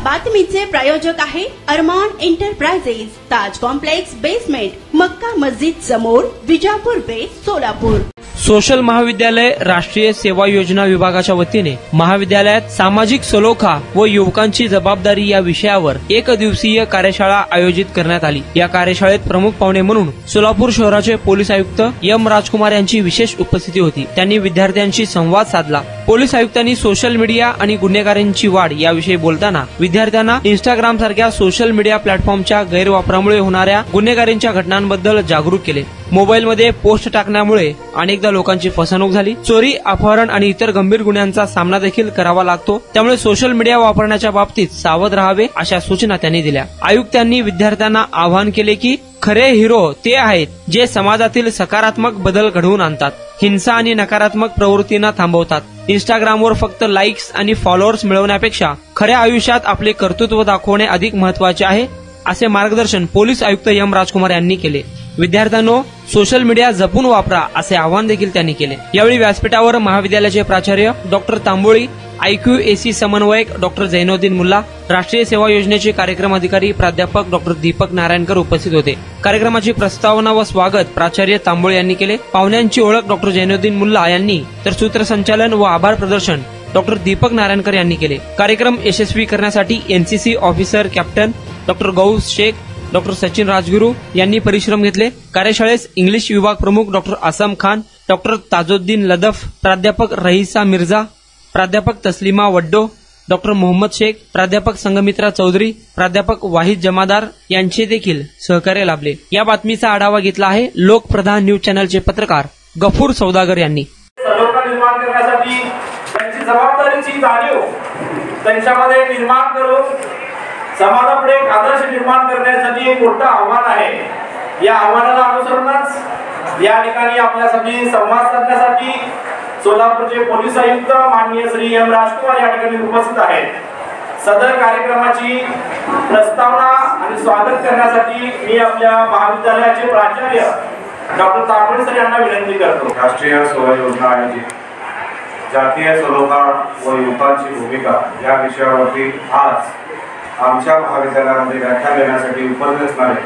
बातमीचे प्रायोजक आहे अरमान एंटरप्राइजेस, ताज complex basement, Makka Masjid समोर, विजापूर बेस, सोलापूर। सोशल महाविद्यालय राष्ट्रीय सेवा योजना विभागाच्या वतीने महाविद्यालयात सामाजिक सलोखा व युवकांची जबाबदारी या विषयावर एक दिवसीय कार्यशाळा आयोजित करण्यात आली। या कार्यशाळेत प्रमुख पाहुणे म्हणून सोलापूर शहराचे पोलीस आयुक्त एम राजकुमार यांची विशेष उपस्थिती होती। त्यांनी विद्यार्थ्यांशी संवाद साधला। पोलीस आयुक्तांनी सोशल मीडिया आणि गुन्हेगारांची वाढ याविषयी बोलताना विद्यार्थ्यांना इंस्टाग्राम सारख्या सोशल मीडिया प्लॅटफॉर्मच्या गैरवापरामुळे होणाऱ्या गुन्हेगारींच्या घटनांबद्दल जागरूक केले। मोबाईलमध्ये पोस्ट टाकण्यामुळे अनेकदा लोकांची फसवणूक झाली, चोरी, अपहरण आणि इतर गंभीर गुन्ह्यांचा सामना देखील करावा लागतो। त्यामुळे सोशल मीडिया वापरण्याच्या बाबतीत सावध राहावे अशा सूचना त्यांनी दिल्या। आयुक्तांनी विद्यार्थ्यांना आवाहन केले की खरे हिरो ते आहेत जे समाजातील सकारात्मक बदल घडवून आणतात, हिंसा आणि नकारात्मक प्रवृत्तींना थांबवतात। इंस्टाग्रामवर फक्त लाईक्स आणि फॉलोअर्स मिळवण्यापेक्षा खऱ्या आयुष्यात आपले कर्तृत्व दाखवणे अधिक महत्त्वाचे आहे, असे मार्गदर्शन पोलीस आयुक्त एम राजकुमार यांनी केले। विद्यार्थ्यांनो, सोशल मीडिया जपून वापरा असे आवाहन देखील त्यांनी केले। यावेळी व्यासपीठावर महाविद्यालयाचे प्राचार्य डॉक्टर तांबोळी, IQAC समन्वयक डॉक्टर झैनुद्दीन मुल्ला, राष्ट्रीय सेवा योजनेचे कार्यक्रम अधिकारी प्राध्यापक डॉक्टर दीपक नारायणकर उपस्थित होते। कार्यक्रमाची प्रस्तावना व स्वागत प्राचार्य तांबोळी यांनी केले। पाहुण्यांची ओळख डॉक्टर झैनुद्दीन मुल्ला यांनी तर सूत्रसंचालन व आभार प्रदर्शन डॉक्टर दीपक नारायणकर यांनी केले। कार्यक्रम यशस्वी करण्यासाठी NCC officer captain doctor Ghaus Shaikh, doctor Sachin Rajguru यांनी परिश्रम घेतले। कार्यशाळेस इंग्लिश विभाग प्रमुख डॉक्टर आसम खान, डॉक्टर ताजुद्दीन लदफ, प्राध्यापक रईसा मिर्झा, प्राध्यापक तस्लिमा वड्डो, डॉक्टर मोहम्मद शेख, प्राध्यापक संगमित्रा चौधरी, प्राध्यापक वाहिद जमादार यांचे देखील सहकार्य लाभले। या बातमीचा आढावा घेतला आहे लोकप्रधान न्यूज चॅनलचे पत्रकार गफूर सौदागर यांनी। निर्माण करण्यासाठी त्यांची जबाबदारीची जाणीव त्यांच्यामध्ये निर्माण करून समाजापुढे एक आदर्श निर्माण करण्यासाठी एक मोठं आव्हान आहे। या आव्हानाला अनुसरूनच या ठिकाणी आपल्यासाठी संवाद साधण्यासाठी सोलापूरचे पोलीस आयुक्त माननीय श्री एम राजकुमार या ठिकाणी उपस्थित आहेत। सदर कार्यक्रमाची प्रस्तावना आणि स्वागत करण्यासाठी मी आपल्या महाविद्यालयाचे प्राचार्य डॉक्टर तांबोळी सर यांना विनंती करतो। राष्ट्रीय सेवा योजना आयोजित जातीय सलोखा व युवकांची भूमिका या विषयावरती आज आमच्या महाविद्यालयामध्ये व्याख्यान देण्यासाठी उपस्थित असणारे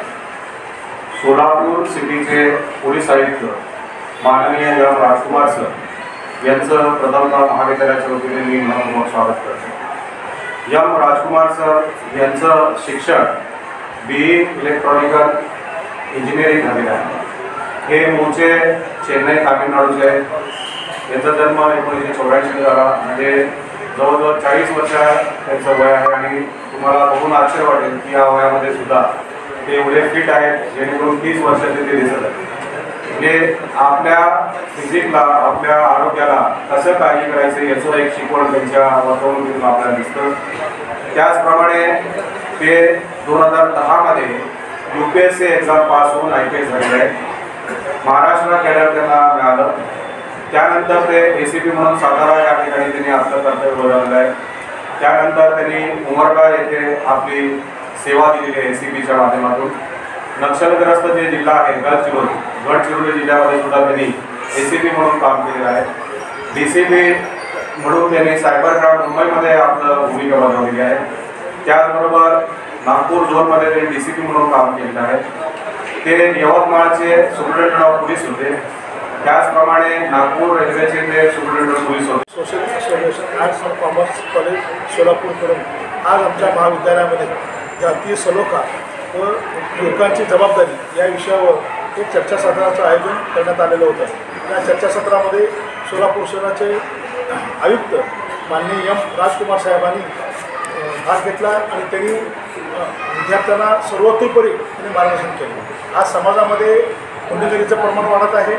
सोलापूर सिटीचे पोलीस आयुक्त माननीय एम राजकुमार सर यांचं प्रथमतः महाविद्यालयाच्या वतीने मी मनपूर्वक स्वागत करतो। एम राजकुमार सर यांचं शिक्षण BE इलेक्ट्रॉनिकल इंजिनिअरिंग झालेलं आहे। हे मूळचे चेन्नई तामिळनाडूचे आहेत। यांचा जन्म 1984 झाला, म्हणजे जवळजवळ 40 वर्ष त्यांचं वय आहे। आणि तुम्हाला बघून आश्चर्य वाटेल की या वयामध्ये सुद्धा ते एवढे फिट आहेत जेणेकरून 30 वर्षाचे ते दिसत आहेत। म्हणजे आपल्या फिजिकला, आपल्या आरोग्याला कसं काळजी करायचं याचं एक शिकवण त्यांच्या वातावरणातून आपल्याला दिसतं। त्याचप्रमाणे ते 2010 मध्ये UPSC एक्झाम पास होऊन IPS झालेले आहेत। महाराष्ट्र कॅडर त्यांना मिळालं। त्यानंतर ते ACP म्हणून सातारा या ठिकाणी त्यांनी आपलं कर्तव्य बजावलं आहे। त्यानंतर त्यांनी उमरगा येथे आपली सेवा दिलेली आहे ACPच्या माध्यमातून। नक्षलग्रस्त जे जिल्हा आहे गडचिरोली जिल्ह्यामध्ये सुद्धा त्यांनी ACP म्हणून काम केलेलं आहे। DCP म्हणून त्यांनी सायबर क्राईम मुंबईमध्ये आपलं भूमिका बजावलेली आहे। त्याचबरोबर नागपूर झोनमध्ये ते DCP म्हणून काम केलेलं आहे। ते यवतमाळचे सुपरिटेंडंट ऑफ पोलीस होते। त्याचप्रमाणे नागपूर रेल्वेचे ते सुपरिटेंडंट ऑफ पोलीस होते। Social service arts and commerce college Solapur करून आज आमच्या महाविद्यालयामध्ये जातीय सलोखा व युवकांची जबाबदारी या विषयावर एक चर्चासत्राचं आयोजन करण्यात आलेलं होतं। या चर्चासत्रामध्ये सोलापूर शहराचे आयुक्त माननीय एम राजकुमार साहेबांनी भाग घेतला आणि त्यांनी विद्यार्थ्यांना सर्वतोपरी त्यांनी मार्गदर्शन केले। आज समाजामध्ये गुन्हेगारीचं प्रमाण वाढत आहे,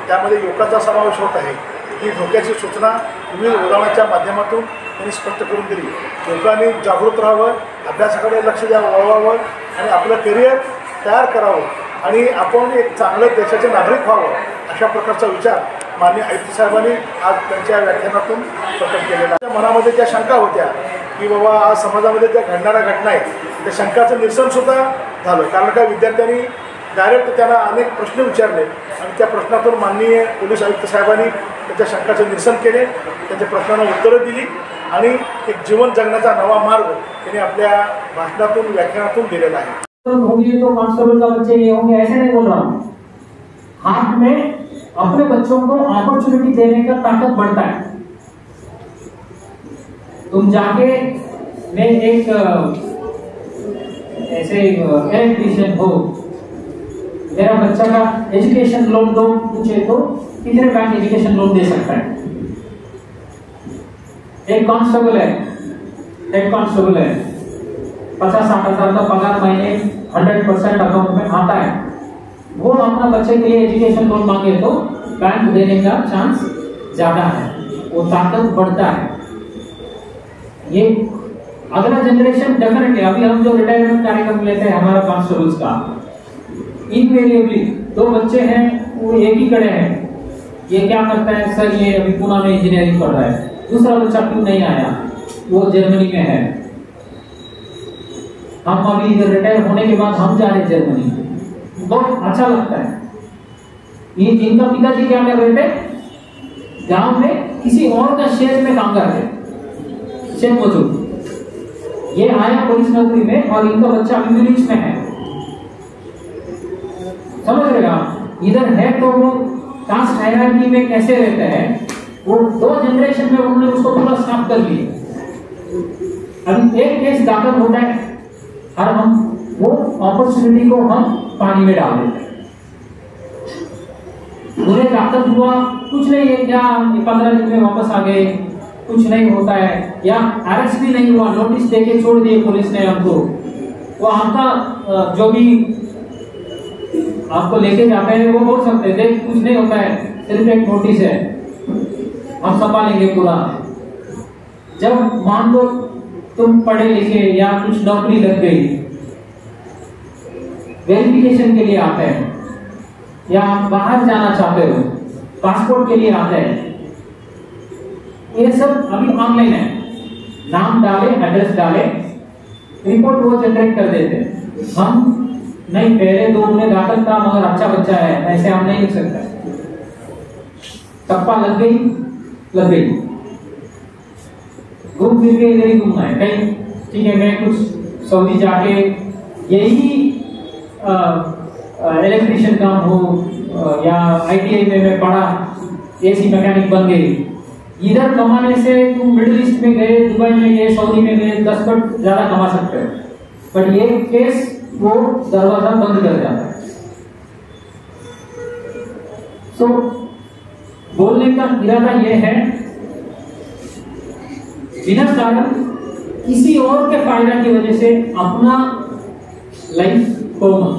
त्यामध्ये युवकांचा समावेश होत आहे। ही धोक्याची सूचना विविध उदाहरणाच्या माध्यमातून त्यांनी स्पष्ट करून दिली। युवकांनी जागृत राहावं, अभ्यासाकडे लक्ष वळवावं आणि आपलं करिअर तयार करावं आणि आपण एक चांगलं देशाचे नागरिक व्हावं, अशा प्रकारचा विचार माननीय आयुक्त साहेबांनी आज त्यांच्या व्याख्यानातून प्रकट केलेला। मनामध्ये ज्या शंका होत्या की बाबा आज समाजामध्ये ज्या घडणाऱ्या घटना आहेत त्या शंकाचं निरसनसुद्धा झालं, कारण का विद्यार्थ्यांनी डायरेक्ट त्यांना अनेक प्रश्न विचारले आणि त्या प्रश्नातून माननीय पोलीस आयुक्त साहेबांनी त्यांच्या शंकाचं निरसन केले, त्यांच्या प्रश्नांना उत्तरं दिली आणि एक जीवन जगण्याचा नवा मार्ग त्यांनी आपल्या भाषणातून व्याख्यानातून दिलेला आहे। होंगे तो कांस्टेबल का बच्चे ये होंगे ऐसे नहीं बोल रहा हूँ। हाथ में अपने बच्चों को अपॉर्चुनिटी देने का ताकत बढ़ता है। तुम जाके मैं एक ऐसे इलेक्ट्रीशियन हो, मेरा बच्चा का एजुकेशन लोन दो पूछे तो कितने बैंक एजुकेशन लोन दे सकता है? एक कांस्टेबल है, हेड कांस्टेबल है, 50-60 हजार का पगार महीने 100% अकाउंट में आता है। वो अपना बच्चे के लिए एजुकेशन लोन मांगे तो बैंक देने का चांस ज्यादा है, वो ताकत बढ़ता है। ये अगला जनरेशन डेफिनेटली, अभी हम जो रिटायरमेंट कार्यक्रम लेते हैं हमारा कांस्टेबल्स का, इनवेरिएबली 2 बच्चे हैं वो एक ही खड़े हैं। ये क्या करता है सर, ये अभी पुणे में इंजीनियरिंग पढ़ रहा है। दूसरा बच्चा क्यों नहीं आया, वो जर्मनी में है। हम अभी इधर रिटायर होने के बाद हम जा रहे जर्मनी, बहुत अच्छा लगता है। ये इनका पिताजी क्या कर रहे थे, गांव में किसी और का शेड में काम कर रहे, शेड मजदूर। ये आया पुलिस नौकरी में और इनका बच्चा अभी म्यूनिच में है। समझ रहे आप, इधर है तो वो कास्ट हायरार्की में कैसे रहते हैं, वो 2 जनरेशन में उन्होंने उसको पूरा साफ कर लिया। अभी एक केस दाखिल होता है और हम वो अपॉर्चुनिटी को हम पानी में डाल देते हैं। उन्हें दाखिल हुआ, कुछ नहीं है क्या, 15 दिन में वापस आ गए, कुछ नहीं होता है, या अरेस्ट भी नहीं हुआ, नोटिस देके छोड़ दिए पुलिस ने हमको। वो आपका जो भी आपको लेके जाते हैं वो बोल सकते हैं देख कुछ नहीं होता है, सिर्फ एक नोटिस है, हम संभालेंगे पूरा। जब मान लो तुम पढ़े लिखे या कुछ नौकरी लग गई, वेरिफिकेशन के लिए आते हैं या बाहर जाना चाहते हो, पासपोर्ट के लिए आते हैं, ये सब अभी ऑनलाइन है। नाम डाले, एड्रेस डाले, रिपोर्ट वो जनरेट कर देते। हम नहीं, पहले 2 में दाखिल था मगर अच्छा बच्चा है, ऐसे हम नहीं लिख सकते। टप्पा लग गई, लग गई, घूम फिर के इधर ही घूमना है कहीं, ठीक है। मैं कुछ सऊदी जाके यही इलेक्ट्रीशियन काम हो या ITI में मैं पढ़ा, AC मैकेनिक बन गई। इधर कमाने से तुम मिडिल ईस्ट में गए, दुबई में गए, सऊदी में गए, 10 गुना ज्यादा कमा सकते हो, पर ये केस वो दरवाजा बंद कर जाता है। सो बोलने का इरादा यह है, बिना कारण किसी और के फायदा की वजह से अपना लाइफ को मत।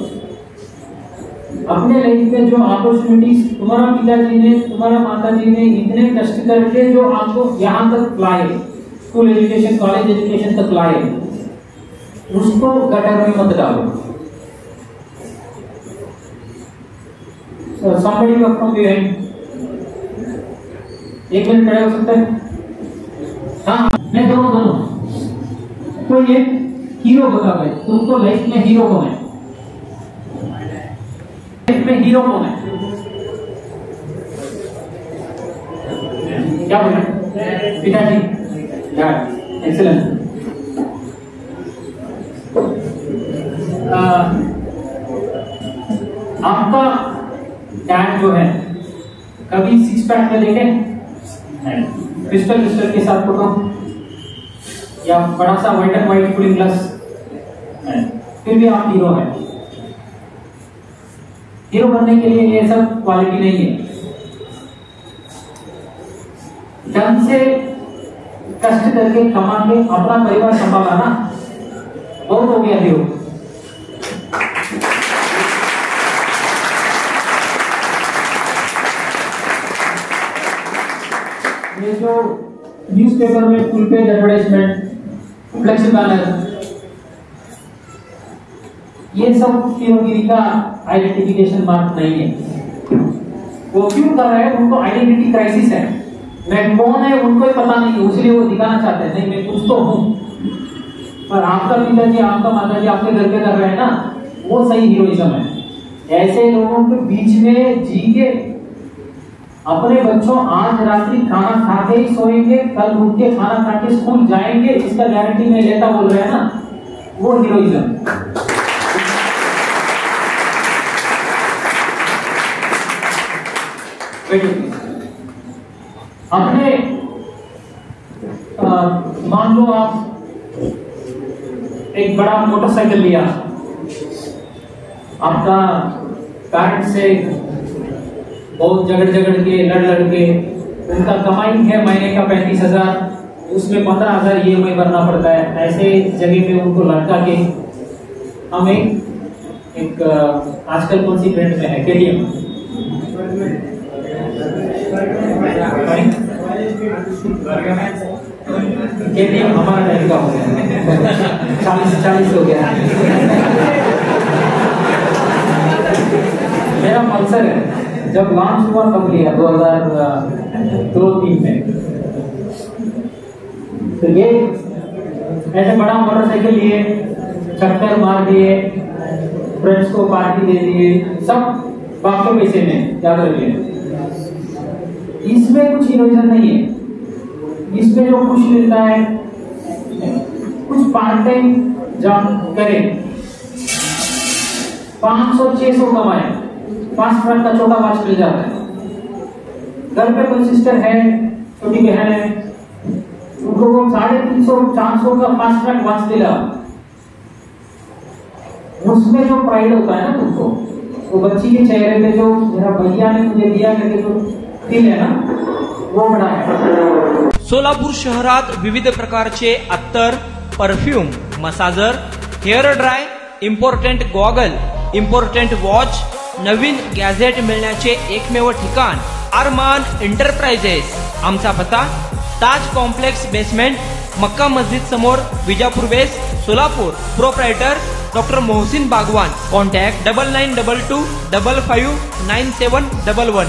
अपने लाइफ में जो अपॉर्चुनिटीज तुम्हारा पिताजी ने, तुम्हारा माताजी ने इतने कष्ट करके जो आपको यहाँ तक लाए, स्कूल एजुकेशन, कॉलेज एजुकेशन तक लाए, उसको गटर में मत डालो। somebody from behind, 1 मिनट खड़े हो सकते हैं? हाँ, मैं दोनों कोई एक हीरो बता भाई, तुमको लाइफ में हीरो कौन है? लाइफ में हीरो कौन है? क्या बोले? पिताजी। एक्सीलेंट। आपका डैड जो है कभी 6 पैक में देखे? पिस्टल के साथ फोटो या बड़ा सा white and white cooling glass, फिर भी आप हीरो हैं। हीरो बनने के लिए ये सब क्वालिटी नहीं है। ढंग से कष्ट करके कमा के अपना परिवार संभाला ना, बहुत हो गया हीरो। ये जो न्यूज़पेपर में full page advertisement, flexi banner, ये सब हीरोगिरी का आइडेंटिफिकेशन मार्क नहीं है। वो क्यों कर रहे हैं? उनको आइडेंटिटी क्राइसिस है। मैं कौन है उनको ही पता नहीं, इसलिए वो दिखाना चाहते हैं नहीं मैं कुछ तो हूं। पर आपका पिताजी, आपका माताजी आपके घर पे कर रहे हैं ना, वो सही हीरोइज्म है। ऐसे लोगों के बीच में जी के अपने बच्चों आज रात्रि खाना खा के ही सोएंगे, कल उठ के खाना खा के स्कूल जाएंगे, इसका गारंटी मैं लेता बोल रहे हैं ना, वो हीरोइज्म। अपने मान लो आप एक बड़ा मोटरसाइकिल लिया, आपका पेरेंट्स से बहुत झगड़ के लड़ के उनका कमाई है महीने का 35,000, उसमें 15,000 EMI भरना पड़ता है। ऐसे जगह पे उनको लटका के हम एक आजकल कौन सी ब्रांड में है, KTM हमारा टाइम का हो गया, 40 हो गया। मेरा पल्सर है, जब लॉन्च हुआ तब लिया 2002-03 में। तो ये ऐसे बड़ा मोटरसाइकिल लिए, चक्कर मार दिए, फ्रेंड्स को पार्टी दे दिए, सब बाप के पैसे में, याद रखिए। इसमें कुछ हीरोइज्म नहीं है, इसमें जो खुश मिलता है कुछ पार्ट टाइम जॉब करें, 500-600 कमाए, 5 लाख का छोटा वाच मिल जाता है। घर पे कोई सिस्टर है, छोटी बहन है, उनको वो 350-400 का 5 लाख वाच दिला, उसमें जो प्राइड होता है ना तुमको, वो बच्ची के चेहरे पे जो मेरा भैया ने मुझे दिया करके जो फील है ना, वो बड़ा है। सोलापूर शहरात विविध प्रकारचे अत्तर, perfume, massager, hair dry, important goggle, important watch, नवीन गॅझेट मिळण्याचे एकमेव ठिकाण अरमान एंटरप्राइजेस। आमचा पत्ता ताज कॉम्प्लेक्स बेसमेंट, मक्का मस्जिद समोर, Vijapur west, Solapur. Proprietor doctor Mohsin Bagwan. Contact 9922 55 9711।